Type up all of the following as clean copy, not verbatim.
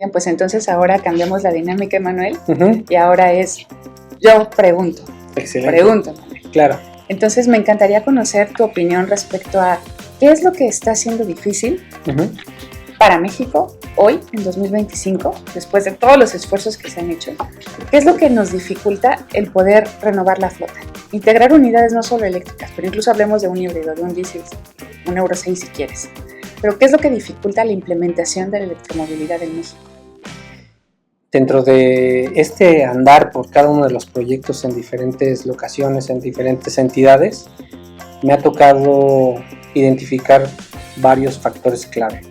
Bien, pues entonces ahora cambiamos la dinámica, Emanuel, Uh-huh. y ahora es yo pregunto. Excelente. Pregunto, Emanuel. Claro. Entonces me encantaría conocer tu opinión respecto a qué es lo que está siendo difícil Uh-huh. para México hoy, en 2025, después de todos los esfuerzos que se han hecho. ¿Qué es lo que nos dificulta el poder renovar la flota? Integrar unidades no solo eléctricas, pero incluso hablemos de un híbrido, de un diésel, un Euro 6 si quieres. Pero ¿qué es lo que dificulta la implementación de la electromovilidad en México? Dentro de este andar por cada uno de los proyectos en diferentes locaciones, en diferentes entidades, me ha tocado identificar varios factores clave.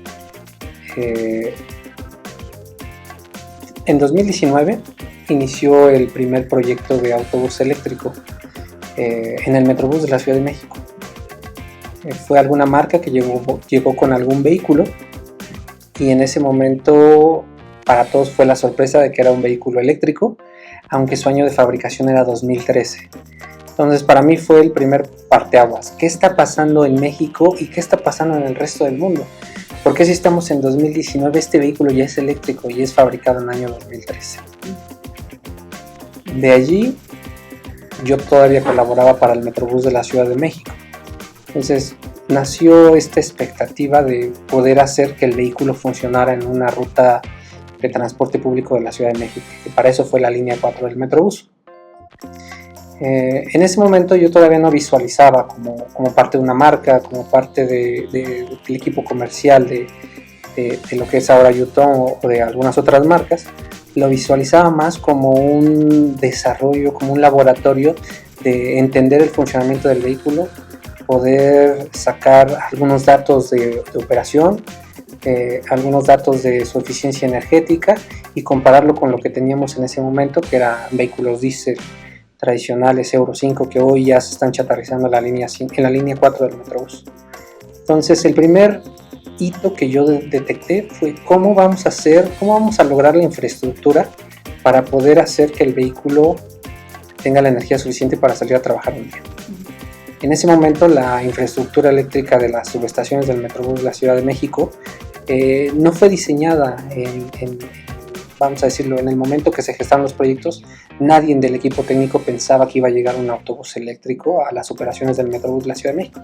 En 2019 inició el primer proyecto de autobús eléctrico en el Metrobús de la Ciudad de México. Fue alguna marca que llegó con algún vehículo y en ese momento para todos fue la sorpresa de que era un vehículo eléctrico, aunque su año de fabricación era 2013. Entonces para mí fue el primer parteaguas. ¿Qué está pasando en México y qué está pasando en el resto del mundo? ¿Por qué si estamos en 2019 este vehículo ya es eléctrico y es fabricado en el año 2013? De allí yo todavía colaboraba para el Metrobús de la Ciudad de México. Entonces nació esta expectativa de poder hacer que el vehículo funcionara en una ruta de transporte público de la Ciudad de México, que para eso fue la línea 4 del Metrobús. En ese momento yo todavía no visualizaba como parte de una marca, como parte del equipo comercial de lo que es ahora Yutong o de algunas otras marcas. Lo visualizaba más como un desarrollo, como un laboratorio de entender el funcionamiento del vehículo, poder sacar algunos datos de operación, algunos datos de su eficiencia energética y compararlo con lo que teníamos en ese momento, que eran vehículos diésel tradicionales Euro 5 que hoy ya se están chatarrizando en la línea 4 del Metrobús. Entonces el primer hito que yo detecté fue cómo vamos a lograr la infraestructura para poder hacer que el vehículo tenga la energía suficiente para salir a trabajar un día. En ese momento la infraestructura eléctrica de las subestaciones del Metrobús de la Ciudad de México no fue diseñada vamos a decirlo, en el momento que se gestaron los proyectos, nadie del equipo técnico pensaba que iba a llegar un autobús eléctrico a las operaciones del Metrobús de la Ciudad de México.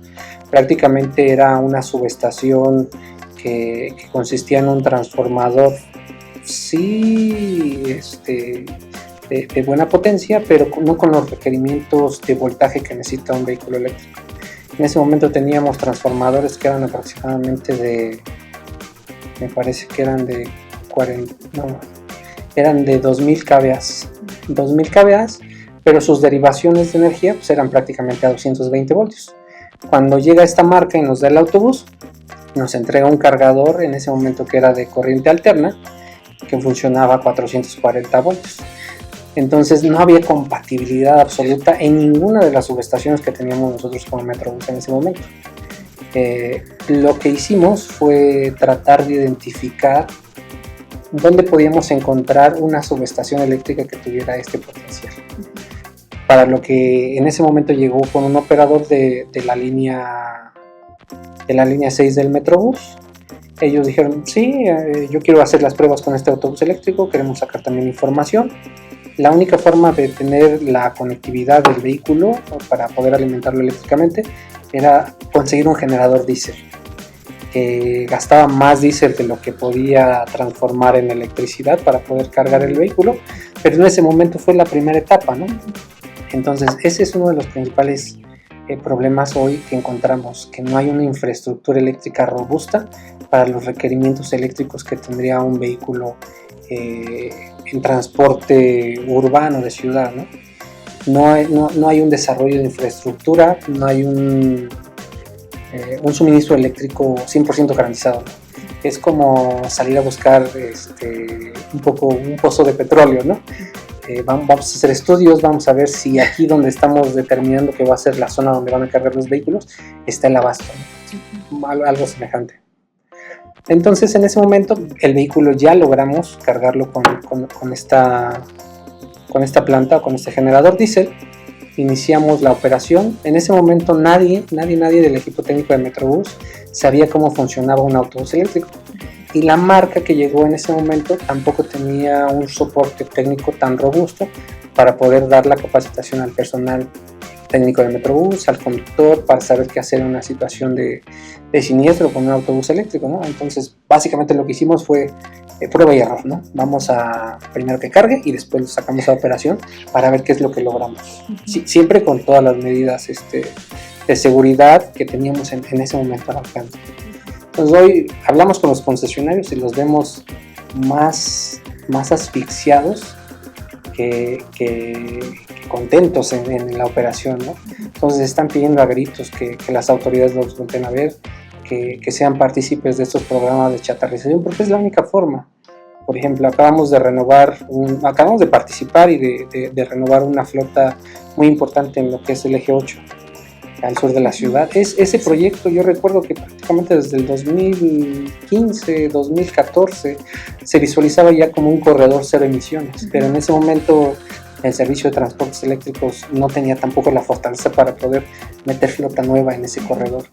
Prácticamente era una subestación que consistía en un transformador, sí, de buena potencia, pero no con los requerimientos de voltaje que necesita un vehículo eléctrico. En ese momento teníamos transformadores que eran aproximadamente me parece que eran de 2000 kVA, pero sus derivaciones de energía pues eran prácticamente a 220 voltios. Cuando llega esta marca y nos da el autobús, nos entrega un cargador en ese momento que era de corriente alterna, que funcionaba a 440 voltios. Entonces no había compatibilidad absoluta en ninguna de las subestaciones que teníamos nosotros como Metrobús en ese momento. Lo que hicimos fue tratar de identificar dónde podíamos encontrar una subestación eléctrica que tuviera este potencial. Para lo que en ese momento llegó con un operador de la línea 6 del Metrobús. Ellos dijeron, sí, yo quiero hacer las pruebas con este autobús eléctrico, queremos sacar también información. La única forma de tener la conectividad del vehículo para poder alimentarlo eléctricamente era conseguir un generador diésel que gastaba más diésel de lo que podía transformar en electricidad para poder cargar el vehículo, pero en ese momento fue la primera etapa, ¿no? Entonces ese es uno de los principales problemas hoy que encontramos, que no hay una infraestructura eléctrica robusta para los requerimientos eléctricos que tendría un vehículo en transporte urbano de ciudad, ¿no? No hay un desarrollo de infraestructura, no hay un suministro eléctrico 100% garantizado, ¿no? Es como salir a buscar un pozo de petróleo, ¿no? Vamos a hacer estudios, vamos a ver si aquí donde estamos determinando que va a ser la zona donde van a cargar los vehículos está el abasto, ¿no? Algo semejante. Entonces en ese momento el vehículo ya logramos cargarlo con esta planta, con este generador diésel. Iniciamos la operación. En ese momento nadie del equipo técnico de Metrobús sabía cómo funcionaba un autobús eléctrico. y la marca que llegó en ese momento tampoco tenía un soporte técnico tan robusto para poder dar la capacitación al personal técnico de Metrobús, al conductor, para saber qué hacer en una situación de siniestro con un autobús eléctrico, ¿no? Entonces, básicamente lo que hicimos fue prueba y error, ¿no? Vamos a primero que cargue y después lo sacamos a operación para ver qué es lo que logramos. Siempre con todas las medidas de seguridad que teníamos en ese momento al alcance. Entonces, hoy hablamos con los concesionarios y los vemos más asfixiados que contentos en la operación, ¿no? Entonces están pidiendo a gritos que las autoridades los volteen a ver, que sean partícipes de estos programas de chatarrización, porque es la única forma. Por ejemplo, acabamos de participar y de renovar una flota muy importante en lo que es el eje 8, al sur de la ciudad. Ese proyecto, yo recuerdo que prácticamente desde el 2015, 2014, se visualizaba ya como un corredor cero emisiones, pero en ese momento el servicio de transportes eléctricos no tenía tampoco la fortaleza para poder meter flota nueva en ese corredor.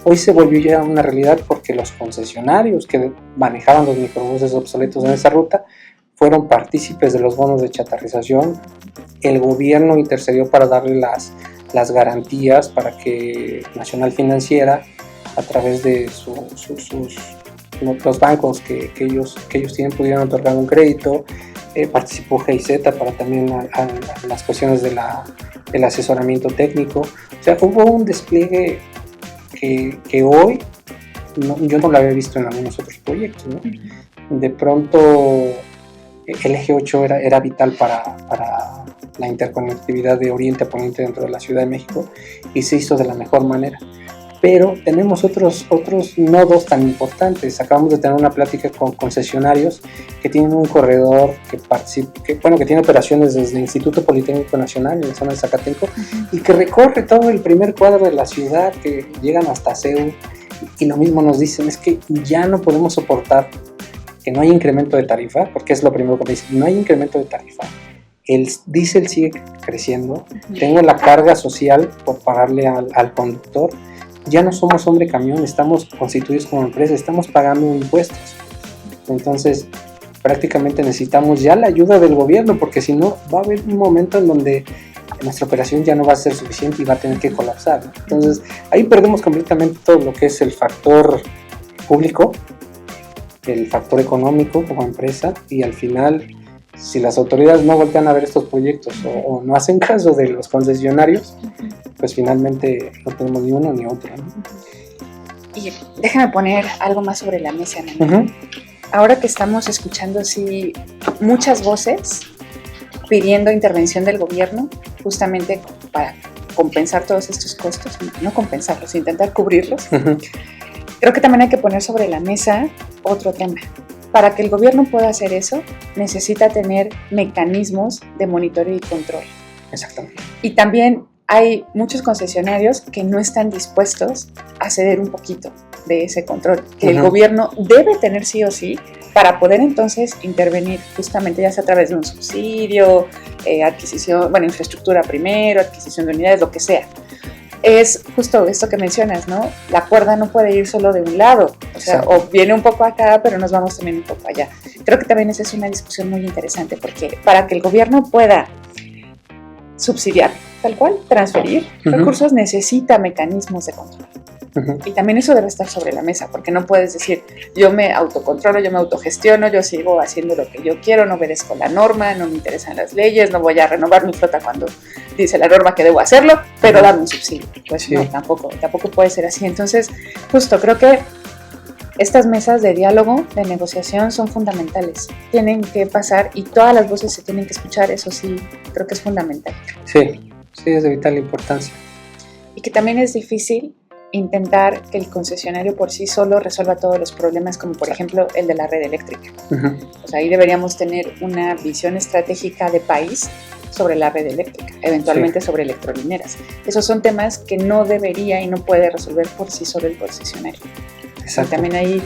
Hoy se volvió ya una realidad porque los concesionarios que manejaban los microbuses obsoletos en esa ruta fueron partícipes de los bonos de chatarrización. El gobierno intercedió para darle las garantías para que Nacional Financiera, a través de los bancos que ellos tienen, pudieran otorgar un crédito. Participó GIZ para también a las cuestiones del asesoramiento técnico. O sea, hubo un despliegue que hoy yo no lo había visto en algunos otros proyectos, ¿no? De pronto el eje 8 era vital para la interconectividad de oriente a poniente dentro de la Ciudad de México y se hizo de la mejor manera. Pero tenemos otros nodos tan importantes. Acabamos de tener una plática con concesionarios que tienen un corredor que tiene operaciones desde el Instituto Politécnico Nacional en la zona de Zacatenco y que recorre todo el primer cuadro de la ciudad, que llegan hasta CEU, y lo mismo nos dicen, es que ya no podemos soportar que no haya incremento de tarifa, porque es lo primero que me dicen, no hay incremento de tarifa. El diésel sigue creciendo, tengo la carga social por pagarle al conductor. Ya no somos hombre camión, estamos constituidos como empresa, estamos pagando impuestos. Entonces, prácticamente necesitamos ya la ayuda del gobierno, porque si no, va a haber un momento en donde nuestra operación ya no va a ser suficiente y va a tener que colapsar, ¿no? Entonces, ahí perdemos completamente todo lo que es el factor público, el factor económico como empresa, y al final, si las autoridades no voltean a ver estos proyectos o no hacen caso de los concesionarios, pues finalmente no tenemos ni uno ni otro, ¿no? Y déjame poner algo más sobre la mesa, ¿no? Ahora que estamos escuchando así muchas voces pidiendo intervención del gobierno, justamente para compensar todos estos costos, no compensarlos, intentar cubrirlos, creo que también hay que poner sobre la mesa otro tema. Para que el gobierno pueda hacer eso, necesita tener mecanismos de monitoreo y control. Exactamente. Y también hay muchos concesionarios que no están dispuestos a ceder un poquito de ese control, que el gobierno debe tener sí o sí para poder entonces intervenir justamente, ya sea a través de un subsidio, adquisición, infraestructura primero, adquisición de unidades, lo que sea. Es justo esto que mencionas, ¿no? La cuerda no puede ir solo de un lado, o sea, o viene un poco acá, pero nos vamos también un poco allá. Creo que también esa es una discusión muy interesante, porque para que el gobierno pueda subsidiar, tal cual, transferir recursos, necesita mecanismos de control. Y también eso debe estar sobre la mesa, porque no puedes decir, yo me autocontrolo, yo me autogestiono, yo sigo haciendo lo que yo quiero, no obedezco la norma, no me interesan las leyes, no voy a renovar mi flota cuando dice la norma que debo hacerlo, pero dame un subsidio. Pues no, tampoco puede ser así. Entonces, justo creo que estas mesas de diálogo, de negociación, son fundamentales. Tienen que pasar y todas las voces se tienen que escuchar, eso sí, creo que es fundamental. Sí, es de vital importancia. Y que también es difícil intentar que el concesionario por sí solo resuelva todos los problemas, como por ejemplo el de la red eléctrica. O sea, ahí deberíamos tener una visión estratégica de país sobre la red eléctrica, eventualmente sobre electrolineras. Esos son temas que no debería y no puede resolver por sí solo el concesionario. Exacto. Y también ahí,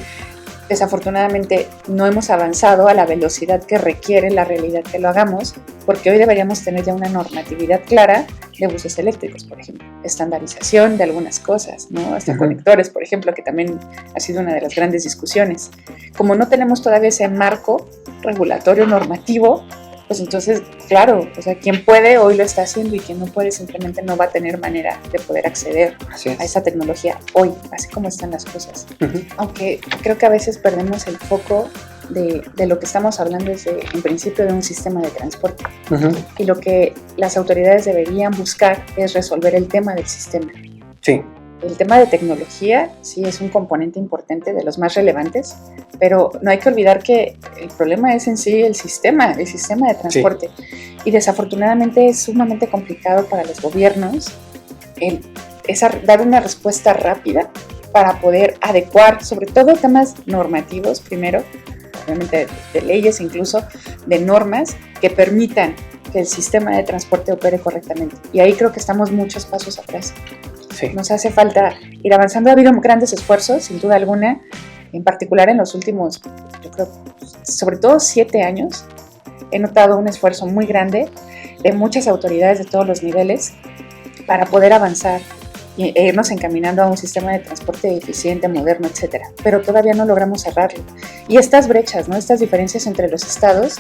desafortunadamente, no hemos avanzado a la velocidad que requiere la realidad que lo hagamos, porque hoy deberíamos tener ya una normatividad clara de buses eléctricos, por ejemplo, estandarización de algunas cosas, ¿no? Hasta Ujú. conectores, por ejemplo, que también ha sido una de las grandes discusiones. Como no tenemos todavía ese marco regulatorio normativo, pues entonces, claro, o sea, quien puede hoy lo está haciendo y quien no puede simplemente no va a tener manera de poder acceder Así es. a esa tecnología hoy, así como están las cosas. Ujú. Aunque creo que a veces perdemos el foco de lo que estamos hablando en principio de un sistema de transporte. Ujú. Y lo que las autoridades deberían buscar es resolver el tema del sistema. Sí, El tema de tecnología sí es un componente importante de los más relevantes, pero no hay que olvidar que el problema es en sí el sistema de transporte. Y desafortunadamente es sumamente complicado para los gobiernos dar una respuesta rápida para poder adecuar, sobre todo temas normativos primero, obviamente de leyes, incluso de normas que permitan que el sistema de transporte opere correctamente. Y ahí creo que estamos muchos pasos atrás. sí. Nos hace falta ir avanzando. Ha habido grandes esfuerzos, sin duda alguna, en particular en los últimos, yo creo, sobre todo 7 años. He notado un esfuerzo muy grande de muchas autoridades de todos los niveles para poder avanzar e irnos encaminando a un sistema de transporte eficiente, moderno, etcétera. Pero todavía no logramos cerrarlo. Y estas brechas, ¿no? Estas diferencias entre los estados,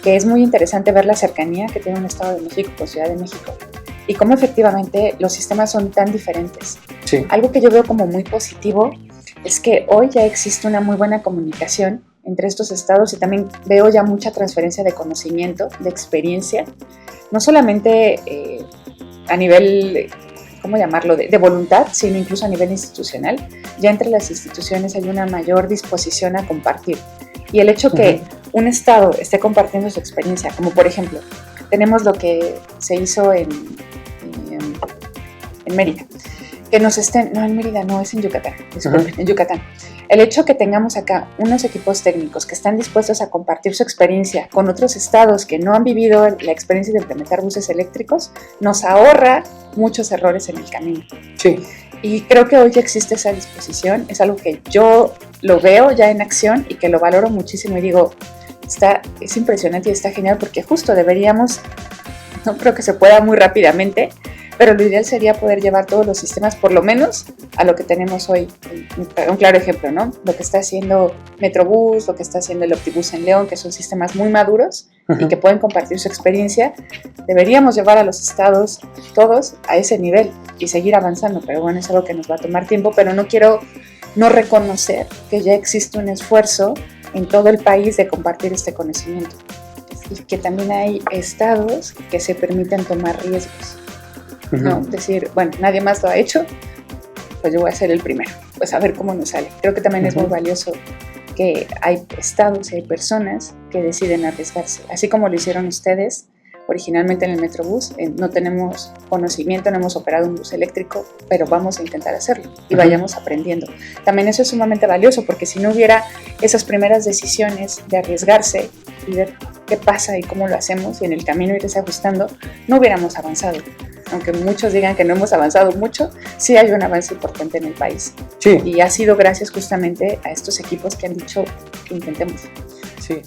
que es muy interesante ver la cercanía que tiene un estado de México con Ciudad de México y cómo efectivamente los sistemas son tan diferentes. Sí. Algo que yo veo como muy positivo es que hoy ya existe una muy buena comunicación entre estos estados y también veo ya mucha transferencia de conocimiento, de experiencia, no solamente a nivel, ¿cómo llamarlo?, de voluntad, sino incluso a nivel institucional. Ya entre las instituciones hay una mayor disposición a compartir. Y el hecho que un estado esté compartiendo su experiencia, como por ejemplo, tenemos lo que se hizo en Mérida, que nos estén, no en Mérida, no, es en Yucatán, disculpen, en Yucatán. El hecho que tengamos acá unos equipos técnicos que están dispuestos a compartir su experiencia con otros estados que no han vivido la experiencia de implementar buses eléctricos, nos ahorra muchos errores en el camino. Sí. Y creo que hoy ya existe esa disposición, es algo que yo lo veo ya en acción y que lo valoro muchísimo y digo, es impresionante y está genial porque justo deberíamos, no creo que se pueda muy rápidamente, pero lo ideal sería poder llevar todos los sistemas, por lo menos, a lo que tenemos hoy. Un claro ejemplo, ¿no? Lo que está haciendo Metrobús, lo que está haciendo el Optibús en León, que son sistemas muy maduros y que pueden compartir su experiencia. Deberíamos llevar a los estados todos a ese nivel y seguir avanzando, pero bueno, es algo que nos va a tomar tiempo, pero no quiero no reconocer que ya existe un esfuerzo en todo el país de compartir este conocimiento y que también hay estados que se permiten tomar riesgos. No, decir, bueno, nadie más lo ha hecho, pues yo voy a ser el primero, pues a ver cómo nos sale. Creo que también es muy valioso que hay estados y hay personas que deciden arriesgarse, así como lo hicieron ustedes originalmente en el Metrobús. No tenemos conocimiento, no hemos operado un bus eléctrico, pero vamos a intentar hacerlo y vayamos aprendiendo. También eso es sumamente valioso porque si no hubiera esas primeras decisiones de arriesgarse y ver qué pasa y cómo lo hacemos y en el camino irse ajustando, no hubiéramos avanzado. Aunque muchos digan que no hemos avanzado mucho, sí hay un avance importante en el país. Sí. Y ha sido gracias justamente a estos equipos que han dicho que intentemos. Sí.